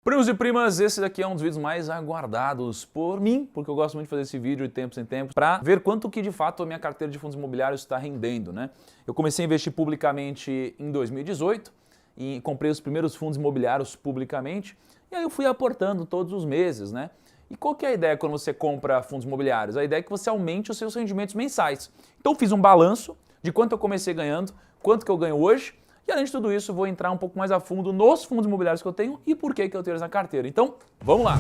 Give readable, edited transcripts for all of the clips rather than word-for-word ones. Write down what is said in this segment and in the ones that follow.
Primos e primas, esse daqui é um dos vídeos mais aguardados por mim, porque eu gosto muito de fazer esse vídeo de tempos em tempos, para ver quanto que de fato a minha carteira de fundos imobiliários está rendendo, né? Eu comecei a investir publicamente em 2018 e comprei os primeiros fundos imobiliários publicamente, e aí eu fui aportando todos os meses, né? E qual que é a ideia quando você compra fundos imobiliários? A ideia é que você aumente os seus rendimentos mensais. Então eu fiz um balanço de quanto eu comecei ganhando, quanto que eu ganho hoje, e além de tudo isso, eu vou entrar um pouco mais a fundo nos fundos imobiliários que eu tenho e por que eu tenho eles na carteira. Então, vamos lá!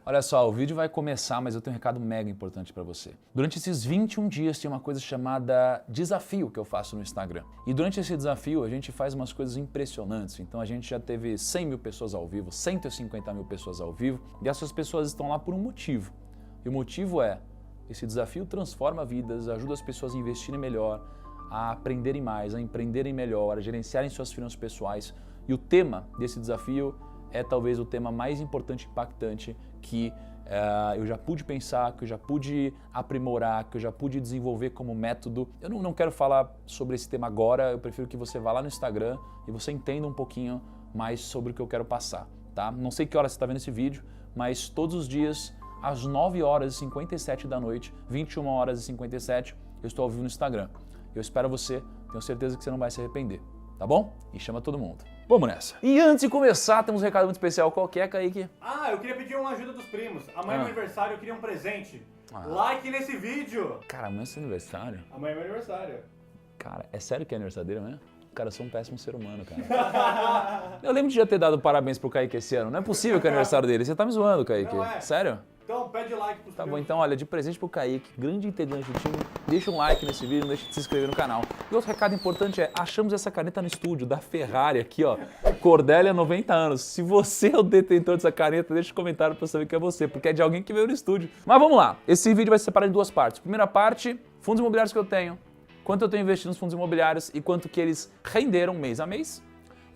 Olha só, o vídeo vai começar, mas eu tenho um recado mega importante para você. Durante esses 21 dias tem uma coisa chamada desafio que eu faço no Instagram. E durante esse desafio a gente faz umas coisas impressionantes. Então a gente já teve 100 mil pessoas ao vivo, 150 mil pessoas ao vivo, e essas pessoas estão lá por um motivo. E o motivo é: esse desafio transforma vidas, ajuda as pessoas a investirem melhor, a aprenderem mais, a empreenderem melhor, a gerenciarem suas finanças pessoais. E o tema desse desafio é talvez o tema mais importante e impactante que eu já pude pensar, que eu já pude aprimorar, que eu já pude desenvolver como método. Eu não quero falar sobre esse tema agora, eu prefiro que você vá lá no Instagram e você entenda um pouquinho mais sobre o que eu quero passar, tá? Não sei que hora você está vendo esse vídeo, mas todos os dias, às 9h57 da noite, 21h57, eu estou ao vivo no Instagram. Eu espero você, tenho certeza que você não vai se arrepender, tá bom? E chama todo mundo. Vamos nessa. E antes de começar, temos um recado muito especial. Qual que é, Kaique? Eu queria pedir uma ajuda dos primos. Amanhã é meu aniversário, eu queria um presente. Like nesse vídeo. Cara, amanhã é seu aniversário? Amanhã é meu aniversário. Cara, é sério que é aniversário dele amanhã? Cara, eu sou um péssimo ser humano, cara. Eu lembro de já ter dado parabéns pro Kaique esse ano. Não é possível que é aniversário dele. Você tá me zoando, Kaique. Não é. Sério? Então pede like pros Tá primos. bom, então olha, de presente pro Kaique, grande integrante do time, deixa um like nesse vídeo, não deixa de se inscrever no canal. E outro recado importante é, achamos essa caneta no estúdio, da Ferrari aqui, ó, Cordélia 90 anos. Se você é o detentor dessa caneta, deixa um comentário pra eu saber que é você, porque é de alguém que veio no estúdio. Mas vamos lá, esse vídeo vai se separar em duas partes. Primeira parte, fundos imobiliários que eu tenho, quanto eu tenho investido nos fundos imobiliários e quanto que eles renderam mês a mês.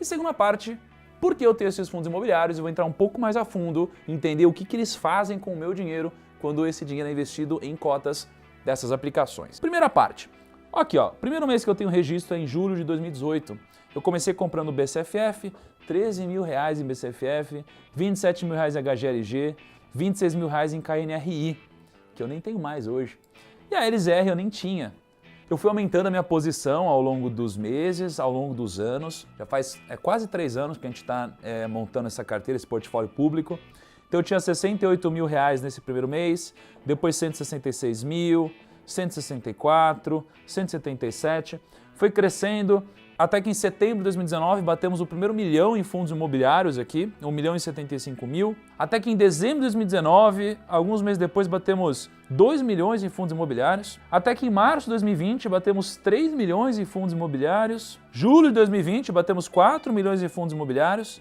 E segunda parte, por que eu tenho esses fundos imobiliários, eu vou entrar um pouco mais a fundo, entender o que eles fazem com o meu dinheiro quando esse dinheiro é investido em cotas dessas aplicações. Primeira parte. Aqui, ó, primeiro mês que eu tenho registro é em julho de 2018. Eu comecei comprando BCFF, 13 mil reais em BCFF, 27 mil reais em HGLG, 26 mil reais em KNRI, que eu nem tenho mais hoje. E a LZR eu nem tinha. Eu fui aumentando a minha posição ao longo dos meses, ao longo dos anos. Já faz quase 3 anos que a gente está montando essa carteira, esse portfólio público. Então eu tinha 68 mil reais nesse primeiro mês, depois 166 mil, 164, 177. Foi crescendo até que em setembro de 2019 batemos o primeiro milhão em fundos imobiliários aqui, 1 milhão e 75 mil. Até que em dezembro de 2019, alguns meses depois, batemos 2 milhões em fundos imobiliários. Até que em março de 2020 batemos 3 milhões em fundos imobiliários. Julho de 2020 batemos 4 milhões em fundos imobiliários.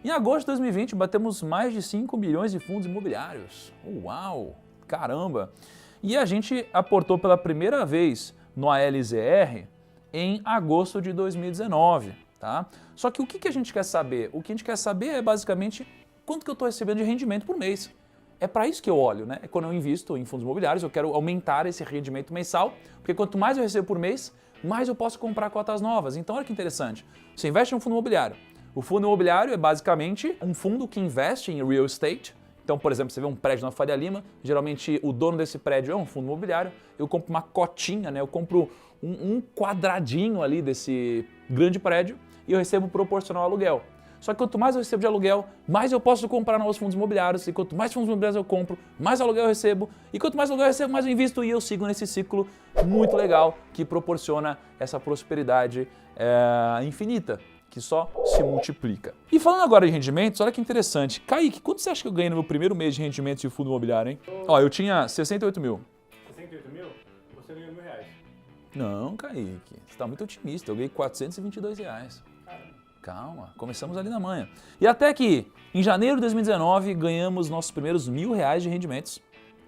Em agosto de 2020 batemos mais de 5 milhões de fundos imobiliários. Uau! Caramba! E a gente aportou pela primeira vez no ALZR em agosto de 2019, tá? Só que o que a gente quer saber? O que a gente quer saber é basicamente quanto que eu estou recebendo de rendimento por mês. É para isso que eu olho, né? Quando eu invisto em fundos imobiliários, eu quero aumentar esse rendimento mensal, porque quanto mais eu recebo por mês, mais eu posso comprar cotas novas. Então olha que interessante, você investe em um fundo imobiliário. O fundo imobiliário é basicamente um fundo que investe em real estate. Então, por exemplo, você vê um prédio na Faria Lima, geralmente o dono desse prédio é um fundo imobiliário, eu compro uma cotinha, né? Eu compro um quadradinho ali desse grande prédio e eu recebo proporcional ao aluguel. Só que quanto mais eu recebo de aluguel, mais eu posso comprar novos fundos imobiliários, e quanto mais fundos imobiliários eu compro, mais aluguel eu recebo, e quanto mais aluguel eu recebo, mais eu invisto, e eu sigo nesse ciclo muito legal que proporciona essa prosperidade infinita, que só se multiplica. E falando agora de rendimentos, olha que interessante. Kaique, quanto você acha que eu ganhei no meu primeiro mês de rendimentos de fundo imobiliário, hein? Ó, eu tinha 68 mil. 68 mil? Você ganhou R$1.000. Não, Kaique, você está muito otimista. Eu ganhei 422 reais. Calma, começamos ali na manhã. E até que, em janeiro de 2019, ganhamos nossos primeiros R$1.000 de rendimentos.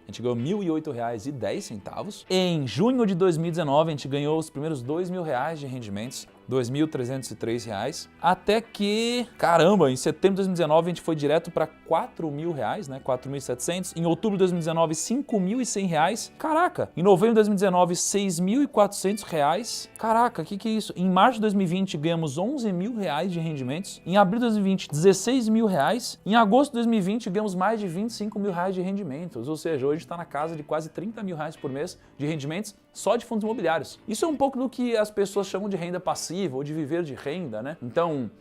A gente ganhou R$1.008,10. Em junho de 2019, a gente ganhou os primeiros R$2.000 de rendimentos. R$ 2.303, até que, caramba, em setembro de 2019 a gente foi direto para R$ 4.000, né? 4.700. Em outubro de 2019, R$ 5.100. Caraca, em novembro de 2019, R$ 6.400. Caraca, que é isso? Em março de 2020 ganhamos R$ 11.000 de rendimentos. Em abril de 2020, R$ 16.000. Em agosto de 2020 ganhamos mais de R$ 25.000 de rendimentos. Ou seja, hoje está na casa de quase R$ 30.000 por mês de rendimentos só de fundos imobiliários. Isso é um pouco do que as pessoas chamam de renda passiva ou de viver de renda, né? Então,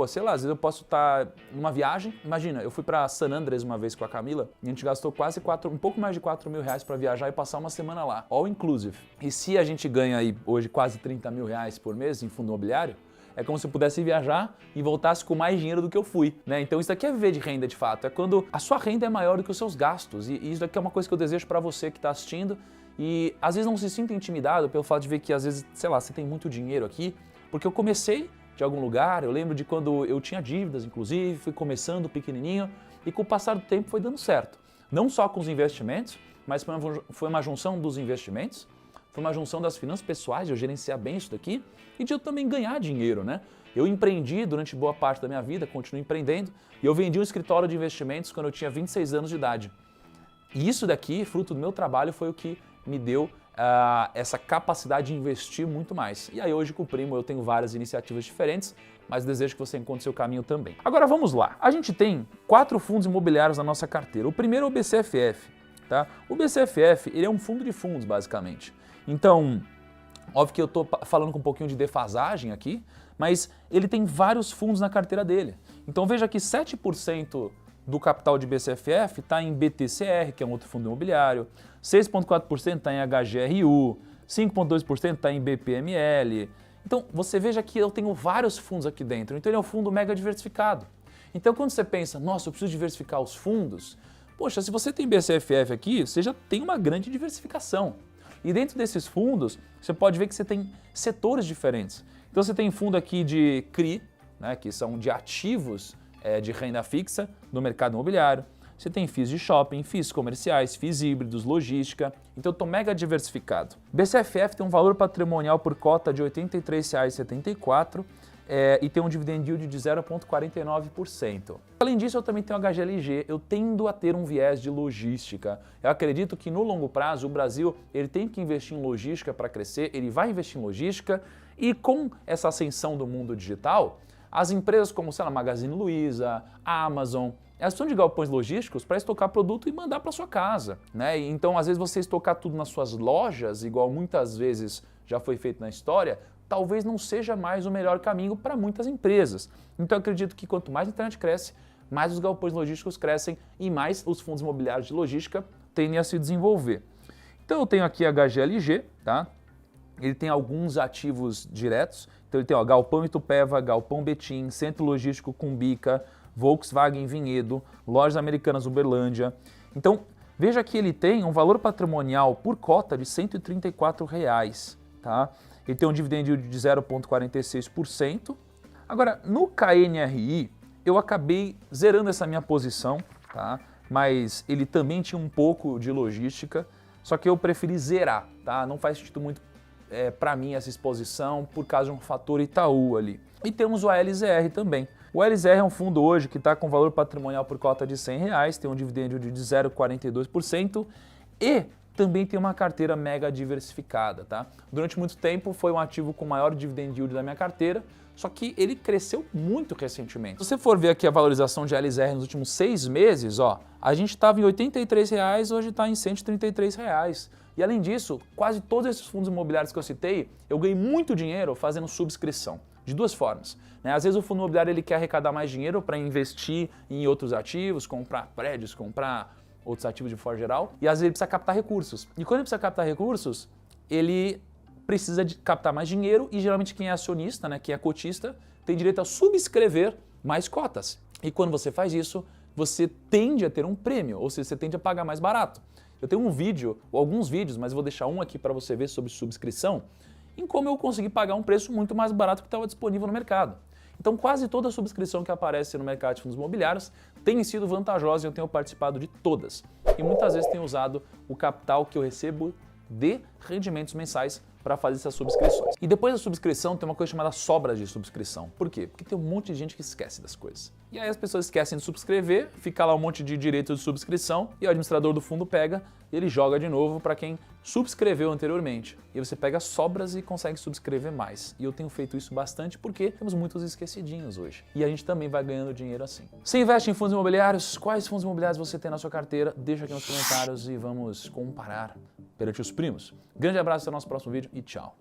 sei lá, às vezes eu posso estar numa viagem. Imagina, eu fui para San Andrés uma vez com a Camila e a gente gastou um pouco mais de R$ 4.000 para viajar e passar uma semana lá, all inclusive. E se a gente ganha aí hoje quase R$ 30.000 por mês em fundo imobiliário, é como se eu pudesse viajar e voltasse com mais dinheiro do que eu fui, né? Então isso aqui é viver de renda de fato, é quando a sua renda é maior do que os seus gastos. E isso aqui é uma coisa que eu desejo para você que está assistindo. E às vezes não se sinta intimidado pelo fato de ver que às vezes, sei lá, você tem muito dinheiro aqui, porque eu comecei de algum lugar, eu lembro de quando eu tinha dívidas, inclusive, fui começando pequenininho e com o passar do tempo foi dando certo. Não só com os investimentos, mas foi uma junção dos investimentos, foi uma junção das finanças pessoais, de eu gerenciar bem isso daqui e de eu também ganhar dinheiro, né? Eu empreendi durante boa parte da minha vida, continuo empreendendo, e eu vendi um escritório de investimentos quando eu tinha 26 anos de idade. E isso daqui, fruto do meu trabalho, foi o que me deu essa capacidade de investir muito mais. E aí hoje com o Primo eu tenho várias iniciativas diferentes, mas desejo que você encontre seu caminho também. Agora vamos lá. A gente tem 4 fundos imobiliários na nossa carteira. O primeiro é o BCFF. Tá? O BCFF ele é um fundo de fundos, basicamente. Então, óbvio que eu estou falando com um pouquinho de defasagem aqui, mas ele tem vários fundos na carteira dele. Então veja que 7% do capital de BCFF está em BTCR, que é um outro fundo imobiliário, 6,4% está em HGRU, 5,2% está em BPML. Então você veja que eu tenho vários fundos aqui dentro, então ele é um fundo mega diversificado. Então quando você pensa, nossa, eu preciso diversificar os fundos, poxa, se você tem BCFF aqui, você já tem uma grande diversificação. E dentro desses fundos, você pode ver que você tem setores diferentes. Então você tem fundo aqui de CRI, né, que são de ativos de renda fixa no mercado imobiliário. Você tem FIIs de shopping, FIIs comerciais, FIIs híbridos, logística. Então eu estou mega diversificado. BCFF tem um valor patrimonial por cota de R$ 83,74 e tem um dividend yield de 0,49%. Além disso, eu também tenho HGLG. Eu tendo a ter um viés de logística. Eu acredito que no longo prazo o Brasil ele tem que investir em logística para crescer, ele vai investir em logística e com essa ascensão do mundo digital, as empresas como, sei lá, Magazine Luiza, Amazon, elas precisam de galpões logísticos para estocar produto e mandar para sua casa, né? Então, às vezes, você estocar tudo nas suas lojas, igual muitas vezes já foi feito na história, talvez não seja mais o melhor caminho para muitas empresas. Então, eu acredito que quanto mais a internet cresce, mais os galpões logísticos crescem e mais os fundos imobiliários de logística tendem a se desenvolver. Então, eu tenho aqui a HGLG, tá? Ele tem alguns ativos diretos. Então ele tem Galpão Itupeva, Galpão Betim, Centro Logístico Cumbica, Volkswagen Vinhedo, Lojas Americanas Uberlândia. Então veja que ele tem um valor patrimonial por cota de R$ 134. Tá? Ele tem um dividend yield de 0,46%. Agora, no KNRI, eu acabei zerando essa minha posição, tá? Mas ele também tinha um pouco de logística, só que eu preferi zerar, tá? Não faz sentido muito para mim essa exposição por causa de um fator Itaú ali. E temos o ALZR também. O ALZR é um fundo hoje que está com valor patrimonial por cota de R$ 100, tem um dividend yield de 0,42% e também tem uma carteira mega diversificada, tá? Durante muito tempo foi um ativo com maior dividend yield da minha carteira, só que ele cresceu muito recentemente. Se você for ver aqui a valorização de ALZR nos últimos 6 meses, ó, a gente estava em R$ 83, hoje está em R$ 133. E além disso, quase todos esses fundos imobiliários que eu citei, eu ganhei muito dinheiro fazendo subscrição, de duas formas. Né? Às vezes o fundo imobiliário ele quer arrecadar mais dinheiro para investir em outros ativos, comprar prédios, comprar outros ativos de forma geral, e às vezes ele precisa captar recursos. E quando ele precisa captar recursos, ele precisa de captar mais dinheiro e geralmente quem é acionista, né, quem é cotista, tem direito a subscrever mais cotas. E quando você faz isso, você tende a ter um prêmio, ou seja, você tende a pagar mais barato. Eu tenho um vídeo, ou alguns vídeos, mas eu vou deixar um aqui para você ver sobre subscrição, em como eu consegui pagar um preço muito mais barato que estava disponível no mercado. Então quase toda a subscrição que aparece no mercado de fundos imobiliários tem sido vantajosa e eu tenho participado de todas. E muitas vezes tenho usado o capital que eu recebo de rendimentos mensais para fazer essas subscrições. E depois da subscrição tem uma coisa chamada sobras de subscrição. Por quê? Porque tem um monte de gente que esquece das coisas. E aí as pessoas esquecem de subscrever, fica lá um monte de direitos de subscrição e o administrador do fundo pega e ele joga de novo para quem subscreveu anteriormente. E você pega sobras e consegue subscrever mais. E eu tenho feito isso bastante porque temos muitos esquecidinhos hoje. E a gente também vai ganhando dinheiro assim. Você investe em fundos imobiliários? Quais fundos imobiliários você tem na sua carteira? Deixa aqui nos comentários e vamos comparar perante os primos. Grande abraço, até o nosso próximo vídeo e tchau.